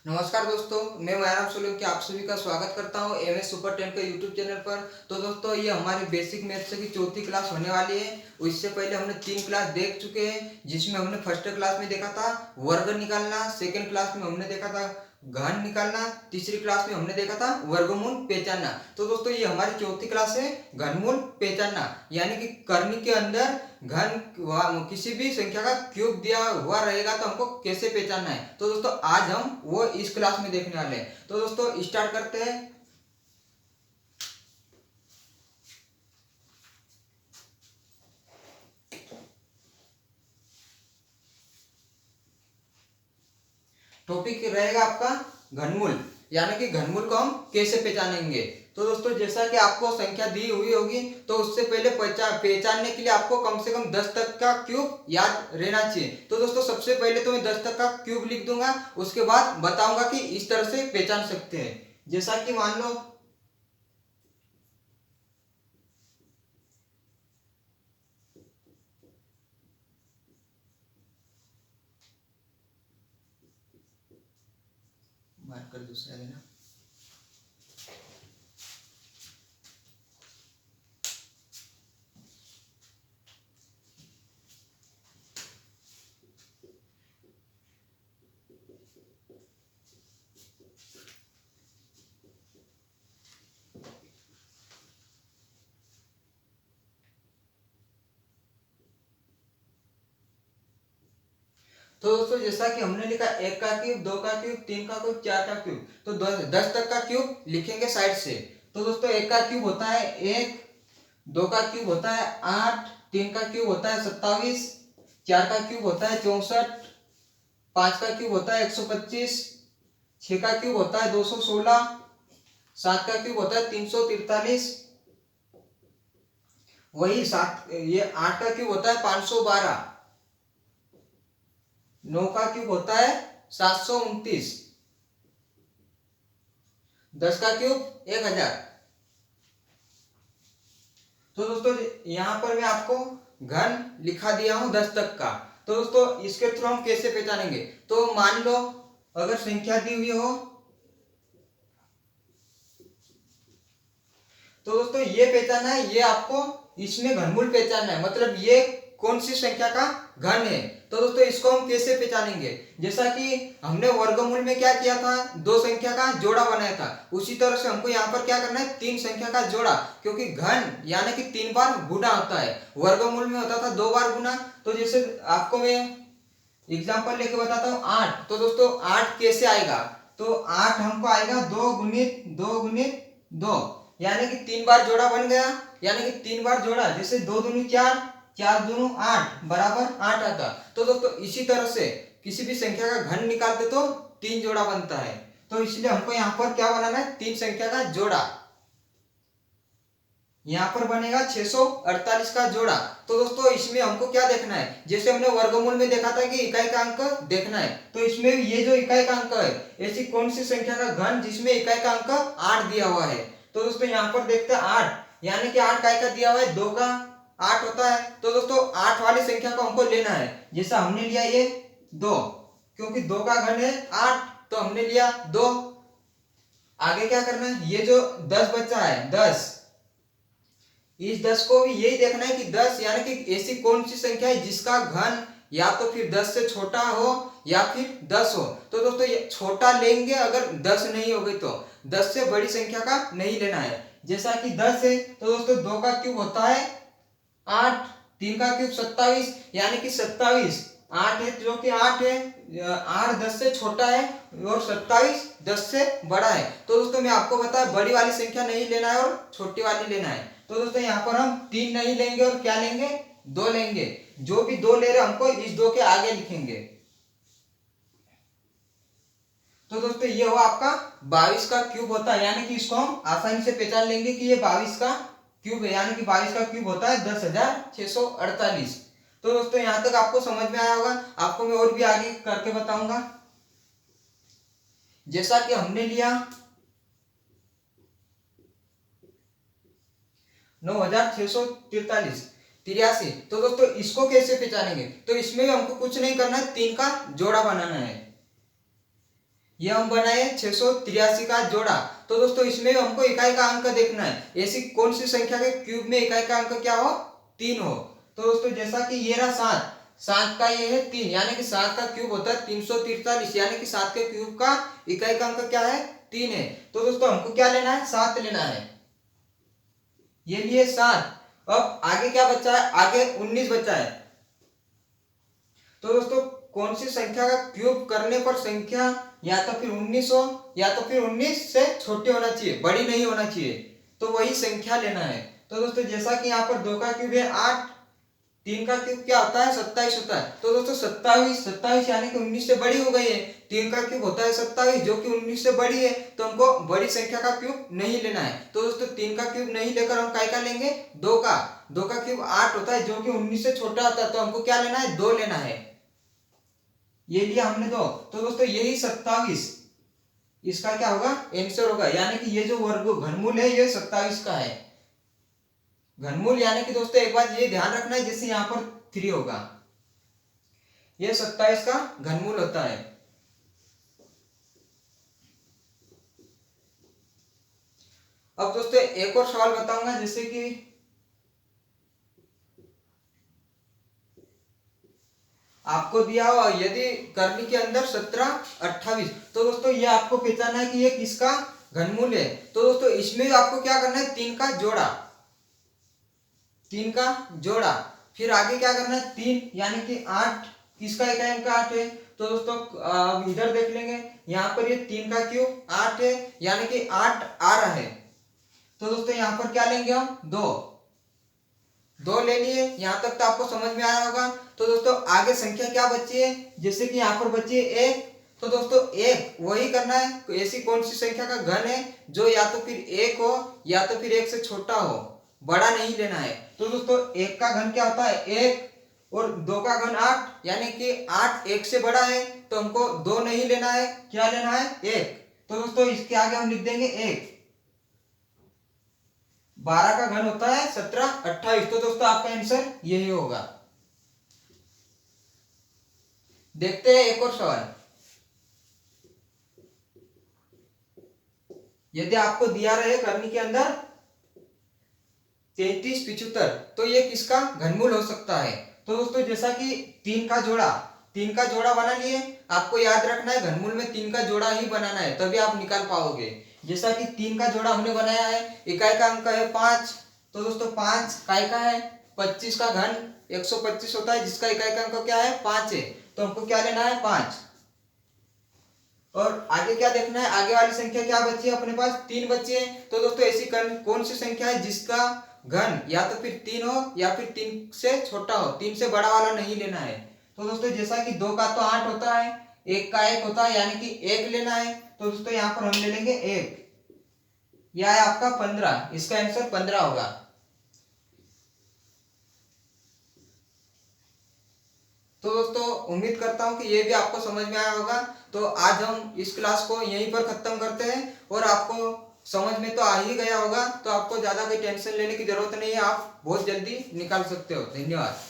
नमस्कार दोस्तों, मैं महराम सोलंकी आप सभी का स्वागत करता हूं एमएस सुपर 10 के यूट्यूब चैनल पर। तो दोस्तों, ये हमारी बेसिक मैथ्स की चौथी क्लास होने वाली है। इससे पहले हमने 3 क्लास देख चुके हैं, जिसमें हमने फर्स्ट क्लास में देखा था वर्ग निकालना, सेकंड क्लास में हमने देखा था घन निकालना, तीसरी क्लास में हमने देखा था वर्गमूल पहचानना। तो दोस्तों, ये हमारी चौथी क्लास है घनमूल पहचानना, यानी कि करनी के अंदर घन किसी भी संख्या का क्यूब दिया हुआ रहेगा तो हमको कैसे पहचानना है। तो दोस्तों, आज हम वो इस क्लास में देखने वाले हैं। तो दोस्तों, स्टार्ट करते हैं। टॉपिक रहेगा आपका घनमूल, यानी कि घनमूल को हम कैसे पहचानेंगे। तो दोस्तों, जैसा कि आपको संख्या दी हुई होगी, तो उससे पहले पहचानने के लिए आपको कम से कम 10 तक का क्यूब याद रहना चाहिए। तो दोस्तों, सबसे पहले तो मैं 10 तक का क्यूब लिख दूंगा, उसके बाद बताऊंगा कि इस तरह से पहचान सकते हैं। जैसा कि मान लो मार्कर दूसरा लेना। तो दोस्तों, जैसा कि हमने लिखा 1 का क्यूब, 2 का क्यूब, 3 का क्यूब, 4 का क्यूब, तो 10 तक का क्यूब लिखेंगे साइड से। तो दोस्तों, 1 का क्यूब होता है 1, 2 का क्यूब होता है 8, 3 का क्यूब होता है 27, 4 का क्यूब होता है 64, 5 का क्यूब होता है 125, 6 का क्यूब होता है 216, 7 का क्यूब होता है 343, वही 8 का क्यूब होता है 512, 9 का क्यूब होता है 729, 10 का क्यूब 1000। तो दोस्तों, यहाँ पर मैं आपको घन लिखा दिया हूं 10 तक का। तो दोस्तों, इसके थ्रू हम कैसे पहचानेंगे। तो मान लो अगर संख्या दी हुई हो, तो दोस्तों ये पहचानना है, ये आपको इसमें घनमूल पहचानना है, मतलब ये कौन सी संख्या का घन है। तो दोस्तों, इसको हम कैसे पहचानेंगे। जैसा कि हमने वर्गमूल में क्या किया था, दो संख्या का जोड़ा बनाया था, उसी तरह से हमको यहाँ पर क्या करना है, तीन संख्या का जोड़ा, क्योंकि घन यानी कि 3 बार गुना होता है, वर्गमूल में होता था 2 बार गुना। तो जैसे आपको मैं एग्जाम्पल लेके बताता हूँ 8। तो दोस्तों, 8 कैसे आएगा। तो 8 हमको आएगा 2 गुणित 2 यानी कि 3 बार जोड़ा बन गया, यानी कि 3 बार जोड़ा, जैसे 2 दूनी 4, 4 दूनी 8 बराबर 8 आता। तो दोस्तों, इसी तरह से किसी भी संख्या का घन निकालते तो 3 जोड़ा बनता है। तो इसलिए हमको यहाँ पर क्या बनाना है, 3 संख्या का जोड़ा। यहाँ पर बनेगा 648 का जोड़ा। तो दोस्तों, इसमें हमको क्या देखना है, जैसे हमने वर्गमूल में देखा था कि इकाई का अंक देखना है, तो इसमें ये जो इकाई का अंक है, ऐसी कौन सी संख्या का घन जिसमें इकाई का अंक 8 दिया हुआ है। तो दोस्तों, यहाँ पर देखते हैं 8, यानी कि 8 काय का दिया हुआ है, 2 का 8 होता है। तो दोस्तों, 8 वाली संख्या को हमको लेना है। जैसा हमने लिया ये 2, क्योंकि 2 का घन है 8, तो हमने लिया 2। आगे क्या करना है, ये जो 10 बचा है 10, इस 10 को भी यही देखना है कि 10 यानी कि ऐसी कौन सी संख्या है जिसका घन या तो फिर 10 से छोटा हो या फिर 10 हो। तो दोस्तों, ये छोटा लेंगे अगर 10 नहीं हो गई, तो 10 से बड़ी संख्या का नहीं लेना है। जैसा कि 10 है, तो दोस्तों 2 का क्यूब होता है 8, 3 का क्यूब 27, यानी कि 27, 8 है जो कि 8 है, 8 10 से छोटा है और 27 10 से बड़ा है। तो दोस्तों, मैं आपको बताया बड़ी वाली संख्या नहीं लेना है और छोटी वाली लेना है। तो दोस्तों, यहाँ पर हम 3 नहीं लेंगे और क्या लेंगे, 2 लेंगे। जो भी 2 ले रहे हमको इस 2 के आगे लिखेंगे। तो दोस्तों, ये हुआ आपका 22 का क्यूब होता है, यानी कि इसको हम आसानी से पहचान लेंगे कि ये 22 का क्यूब है, यानी कि 22 का क्यूब होता है 10,648। तो दोस्तों, यहां तक आपको समझ में आया होगा। आपको मैं और भी आगे करके बताऊंगा। जैसा कि हमने लिया 9,643 83। तो दोस्तों, इसको कैसे पहचानेंगे। तो इसमें भी हमको कुछ नहीं करना है, 3 का जोड़ा बनाना है। ये हम बनाए 683 का जोड़ा। तो दोस्तों इसमें हमको इकाई का अंक देखना है। ऐसी कौन सी संख्या के क्यूब में इकाई का अंक क्या हो? 3 हो। तो दोस्तों जैसा कि ये रहा 7, 7 का ये है 3, यानी कि 7 का क्यूब होता है 343, यानी कि 7 के क्यूब का इकाई का अंक क्या है? 3 है। तो दोस्तों हमको क्या लेना है? 7 लेना है। ये लिए 7। अब आगे क्या बचा है? आगे 19 बचा है। तो दोस्तों कौन सी संख्या का क्यूब करने पर संख्या या तो फिर 19 हो या तो फिर 19 से छोटी होना चाहिए, बड़ी नहीं होना चाहिए। तो वही संख्या लेना है। तो दोस्तों जैसा कि यहाँ पर 2 का क्यूब है 8, 3 का क्यूब क्या होता है? 27 होता है। तो दोस्तों 27 यानी कि 19 से बड़ी हो गई है। 3 का क्यूब होता है 27 जो कि 19 से बड़ी है। तो हमको बड़ी संख्या का क्यूब नहीं लेना है। तो दोस्तों 3 का क्यूब नहीं लेकर हम काय का लेंगे? 2 का। 2 का क्यूब 8 होता है जो कि 19 से छोटा होता है। तो हमको क्या लेना है? 2 लेना है। ये लिया हमने 2। तो दोस्तों यही 27 इसका क्या होगा? आंसर होगा, यानी कि ये जो वर्ग घनमूल है ये 27 का है। घनमूल यानी कि दोस्तों एक बात ये ध्यान रखना है, जैसे यहाँ पर 3 होगा, ये 27 का घनमूल होता है। अब दोस्तों एक और सवाल बताऊंगा, जैसे कि आपको दिया हो यदि कर्णी के अंदर 17 28, तो दोस्तों ये आपको पहचानना है कि ये किसका घनमूल है। तो दोस्तों इसमें आपको क्या करना है? 3 का जोड़ा, 3 का जोड़ा। फिर आगे क्या करना है? 3 यानी कि 8, किसका इकाई अंक 8 है। तो दोस्तों इधर देख लेंगे, यहाँ पर ये 3 का क्यूब 8 है, यानी कि 8 आ रहा है। तो दोस्तों यहाँ पर क्या लेंगे हम? 2 ले लिए। यहाँ तक तो आपको समझ में आया होगा। तो दोस्तों आगे संख्या क्या बची है? जैसे कि यहाँ पर बची है 1। तो दोस्तों 1 वही करना है। ऐसी कौन सी संख्या का घन है जो या तो फिर 1 हो या तो फिर 1 से छोटा हो, बड़ा नहीं लेना है। तो दोस्तों 1 का घन क्या होता है? 1, और 2 का घन 8, यानी कि 8 1 से बड़ा है। तो हमको 2 नहीं लेना है, क्या लेना है? 1। तो दोस्तों इसके आगे हम लिख देंगे 1। 12 का घन होता है 17 28। तो दोस्तों आपका आंसर यही होगा। देखते हैं एक और सवाल। यदि आपको दिया रहे कर्णी के अंदर 33 75, तो ये किसका घनमूल हो सकता है? तो दोस्तों जैसा कि 3 का जोड़ा बना लिए। आपको याद रखना है घनमूल में 3 का जोड़ा ही बनाना है, तभी आप निकाल पाओगे। जैसा कि 3 का जोड़ा हमने बनाया है, इकाई का अंक है 5। तो दोस्तों 5 काय का है? 25 का घन 125 होता है, जिसका इकाई का अंक क्या है? 5 है। तो हमको क्या लेना है? 5। और आगे क्या देखना है? आगे वाली संख्या क्या बची है अपने पास? 3 बची है। तो दोस्तों ऐसी कौन सी संख्या है जिसका घन या तो फिर 3 हो या फिर 3 से छोटा हो, 3 से बड़ा वाला नहीं लेना है। तो दोस्तों जैसा कि 2 का तो 8 होता है, 1 का 1 होता है, यानी कि 1 लेना है। तो दोस्तों यहाँ पर हम ले लेंगे 1। यह है आपका 15, इसका आंसर 15 होगा। तो दोस्तों उम्मीद करता हूं कि ये भी आपको समझ में आया होगा। तो आज हम इस क्लास को यहीं पर खत्म करते हैं, और आपको समझ में तो आ ही गया होगा। तो आपको ज्यादा कोई टेंशन लेने की जरूरत नहीं है, आप बहुत जल्दी निकाल सकते हो। धन्यवाद।